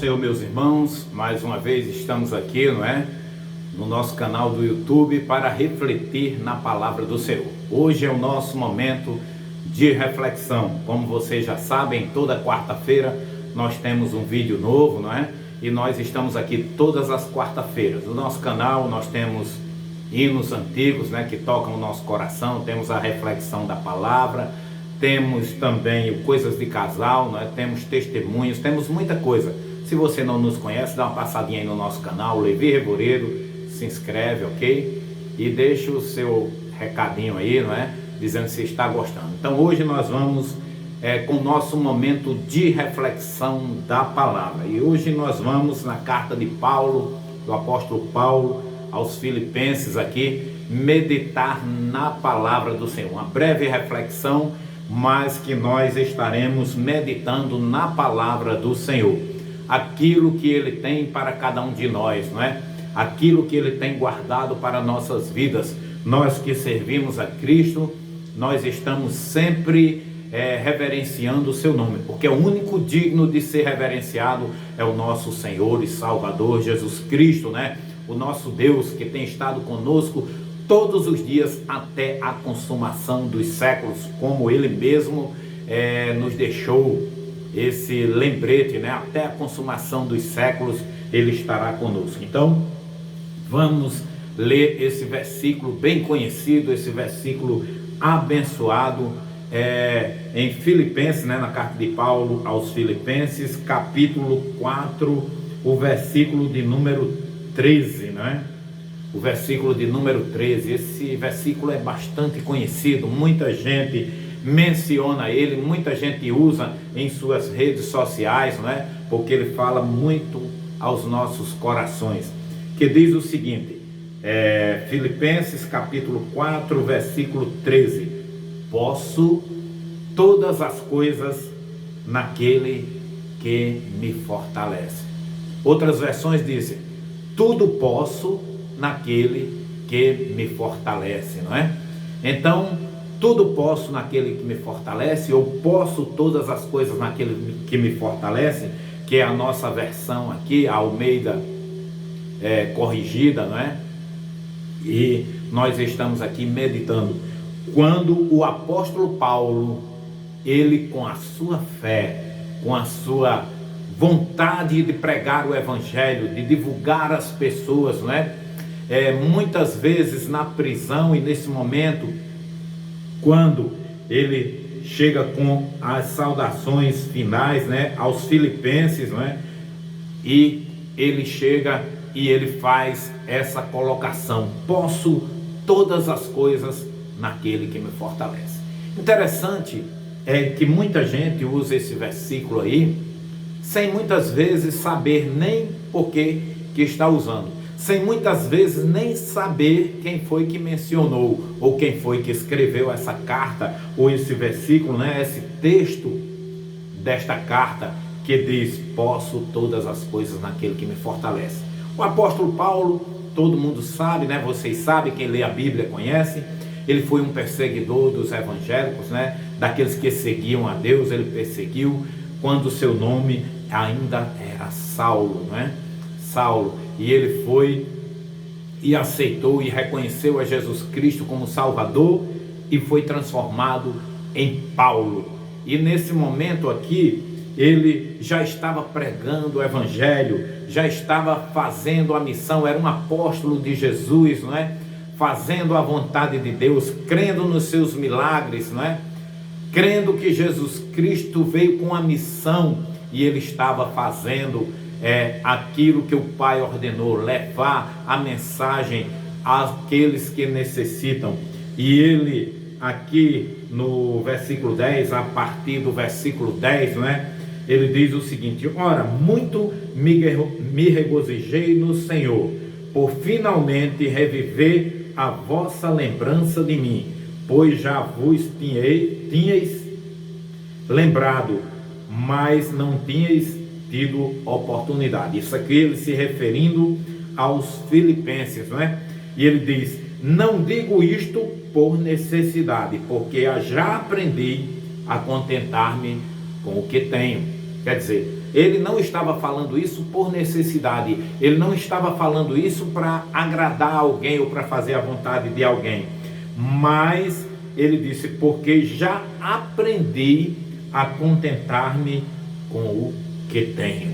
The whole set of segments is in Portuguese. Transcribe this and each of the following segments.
Senhor, meus irmãos. Mais uma vez estamos aqui, no nosso canal do YouTube para refletir na palavra do Senhor. Hoje é o nosso momento de reflexão. Como vocês já sabem, toda quarta-feira nós temos um vídeo novo, E nós estamos aqui todas as quarta-feiras. No nosso canal nós temos hinos antigos, que tocam o nosso coração, temos a reflexão da palavra, temos também o Coisas de Casal, temos testemunhos, temos muita coisa. Se você não nos conhece, dá uma passadinha aí no nosso canal, Levi Reboredo, se inscreve, ok? E deixa o seu recadinho aí, dizendo se está gostando. Então hoje nós vamos com o nosso momento de reflexão da palavra. E hoje nós vamos na carta de Paulo, do apóstolo Paulo, aos Filipenses aqui, meditar na palavra do Senhor. Uma breve reflexão, mas que nós estaremos meditando na palavra do Senhor. Aquilo que Ele tem para cada um de nós, Aquilo que Ele tem guardado para nossas vidas. Nós que servimos a Cristo, nós estamos sempre reverenciando o seu nome, porque o único digno de ser reverenciado é o nosso Senhor e Salvador Jesus Cristo, O nosso Deus que tem estado conosco todos os dias até a consumação dos séculos, como Ele mesmo nos deixou esse lembrete, Até a consumação dos séculos Ele estará conosco. Então, vamos ler esse versículo bem conhecido, esse versículo abençoado, em Filipenses, na carta de Paulo aos Filipenses, capítulo 4, o versículo de número 13, O versículo de número 13, esse versículo é bastante conhecido, muita gente menciona ele, muita gente usa em suas redes sociais, Porque ele fala muito aos nossos corações, que diz o seguinte, Filipenses capítulo 4, versículo 13, posso todas as coisas naquele que me fortalece. Outras versões dizem, tudo posso naquele que me fortalece, Então, tudo posso naquele que me fortalece, ou posso todas as coisas naquele que me fortalece, que é a nossa versão aqui, a Almeida corrigida, E nós estamos aqui meditando. Quando o apóstolo Paulo, ele com a sua fé, com a sua vontade de pregar o evangelho, de divulgar às pessoas, muitas vezes na prisão, e nesse momento, quando ele chega com as saudações finais, aos Filipenses, E ele chega e ele faz essa colocação, posso todas as coisas naquele que me fortalece. Interessante é que muita gente usa esse versículo aí, sem muitas vezes saber nem por que está usando, sem muitas vezes nem saber quem foi que mencionou, ou quem foi que escreveu essa carta, ou esse versículo, esse texto desta carta, que diz, posso todas as coisas naquele que me fortalece. O apóstolo Paulo, todo mundo sabe, vocês sabem, quem lê a Bíblia conhece, ele foi um perseguidor dos evangélicos, daqueles que seguiam a Deus. Ele perseguiu quando o seu nome ainda era Saulo, Saulo, e ele foi e aceitou e reconheceu a Jesus Cristo como Salvador e foi transformado em Paulo. E nesse momento aqui, ele já estava pregando o evangelho, já estava fazendo a missão, era um apóstolo de Jesus, fazendo a vontade de Deus, crendo nos seus milagres, crendo que Jesus Cristo veio com a missão, e ele estava fazendo aquilo que o Pai ordenou, levar a mensagem àqueles que necessitam. E ele aqui no versículo 10, a partir do versículo 10, ele diz o seguinte, ora, muito me regozijei no Senhor, por finalmente reviver a vossa lembrança de mim, pois já vos tinhais lembrado, mas não tinhais tido oportunidade. Isso aqui ele se referindo aos Filipenses, E ele diz, não digo isto por necessidade, porque já aprendi a contentar-me com o que tenho. Quer dizer, Ele não estava falando isso por necessidade, ele não estava falando isso para agradar alguém ou para fazer a vontade de alguém, mas ele disse, porque já aprendi a contentar-me com o que tenho.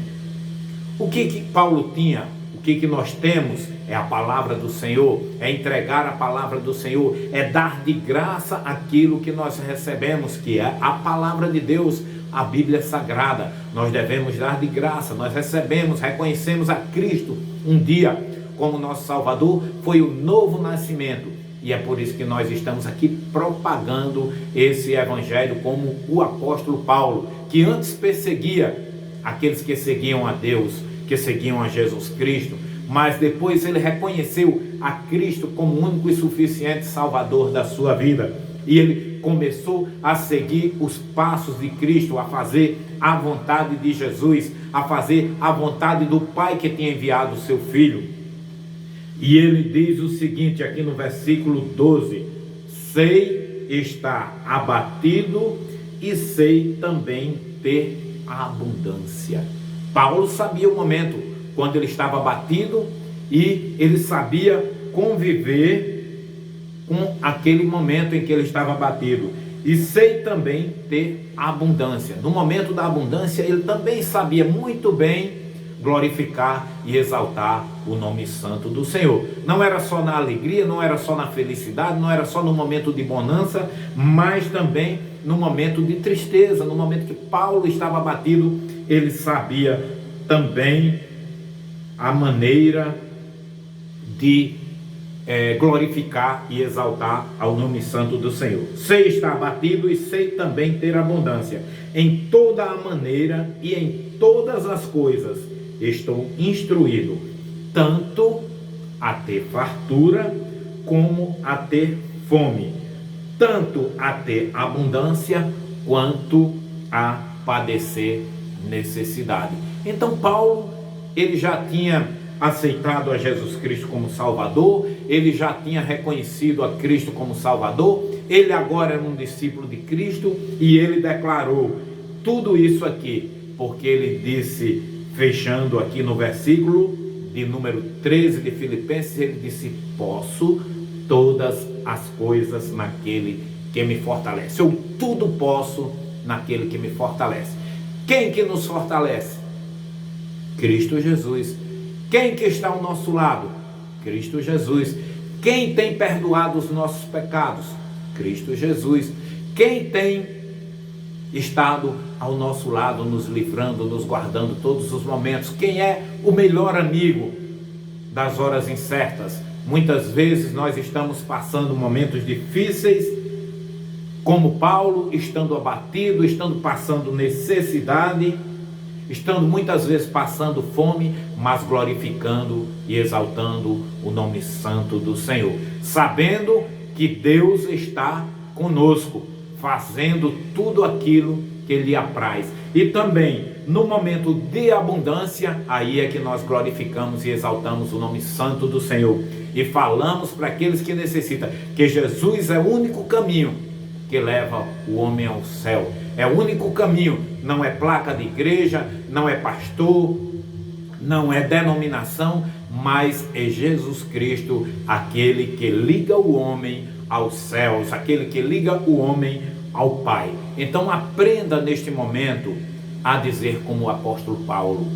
O que Paulo tinha? O que nós temos? É a palavra do Senhor, é entregar a palavra do Senhor, é dar de graça aquilo que nós recebemos, que é a palavra de Deus, a Bíblia Sagrada. Nós devemos dar de graça, nós recebemos, reconhecemos a Cristo um dia como nosso Salvador, foi o novo nascimento, e é por isso que nós estamos aqui propagando esse evangelho como o apóstolo Paulo, que antes perseguia aqueles que seguiam a Deus, que seguiam a Jesus Cristo, mas depois ele reconheceu a Cristo como o único e suficiente Salvador da sua vida, e ele começou a seguir os passos de Cristo, a fazer a vontade de Jesus, a fazer a vontade do Pai que tinha enviado o seu Filho. E ele diz o seguinte aqui no versículo 12: sei estar abatido e sei também ter abundância. Paulo sabia o momento quando ele estava abatido e ele sabia conviver com aquele momento em que ele estava abatido. E sei também ter abundância. No momento da abundância, ele também sabia muito bem glorificar e exaltar o nome santo do Senhor. Não era só na alegria, não era só na felicidade, não era só no momento de bonança, mas também no momento de tristeza, no momento que Paulo estava abatido, ele sabia também a maneira de glorificar e exaltar ao nome santo do Senhor. Sei estar abatido e sei também ter abundância. Em toda a maneira e em todas as coisas estou instruído, tanto a ter fartura como a ter fome, tanto a ter abundância quanto a padecer necessidade. Então Paulo, ele já tinha aceitado a Jesus Cristo como Salvador, ele já tinha reconhecido a Cristo como Salvador, ele agora era um discípulo de Cristo e ele declarou tudo isso aqui, porque ele disse, fechando aqui no versículo de número 13 de Filipenses, ele disse, posso todas as coisas naquele que me fortalece. Eu tudo posso naquele que me fortalece. Quem que nos fortalece? Cristo Jesus. Quem que está ao nosso lado? Cristo Jesus. Quem tem perdoado os nossos pecados? Cristo Jesus. Quem tem estado ao nosso lado, nos livrando, nos guardando todos os momentos? Quem é o melhor amigo das horas incertas? Muitas vezes nós estamos passando momentos difíceis, como Paulo, estando abatido, estando passando necessidade, estando muitas vezes passando fome, mas glorificando e exaltando o nome santo do Senhor, sabendo que Deus está conosco, fazendo tudo aquilo que lhe apraz. E também no momento de abundância, aí é que nós glorificamos e exaltamos o nome santo do Senhor e falamos para aqueles que necessitam que Jesus é o único caminho que leva o homem ao céu. É o único caminho, não é placa de igreja, não é pastor, não é denominação, mas é Jesus Cristo, aquele que liga o homem aos céus, aquele que liga o homem ao Pai. Então aprenda neste momento a dizer como o apóstolo Paulo,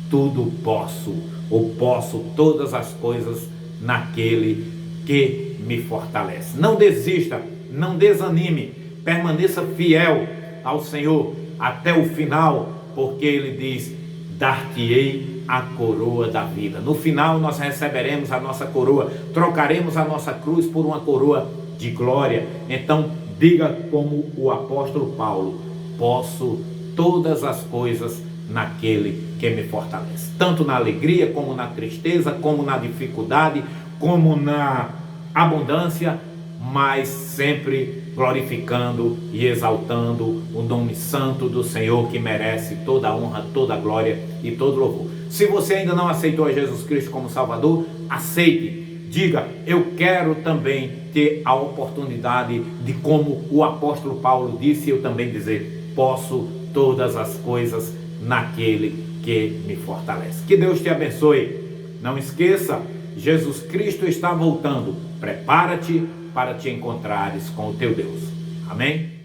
tudo posso, ou posso todas as coisas naquele que me fortalece. Não desista, não desanime, permaneça fiel ao Senhor até o final, porque ele diz, dar-te-ei a coroa da vida. No final nós receberemos a nossa coroa, trocaremos a nossa cruz por uma coroa de glória. Então diga como o apóstolo Paulo, posso todas as coisas naquele que me fortalece. Tanto na alegria, como na tristeza, como na dificuldade, como na abundância, mas sempre glorificando e exaltando o nome santo do Senhor, que merece toda a honra, toda a glória e todo louvor. Se você ainda não aceitou a Jesus Cristo como Salvador, aceite. Diga, eu quero também ter a oportunidade de, como o apóstolo Paulo disse, eu também dizer, posso todas as coisas naquele que me fortalece. Que Deus te abençoe. Não esqueça, Jesus Cristo está voltando. Prepara-te para te encontrares com o teu Deus. Amém?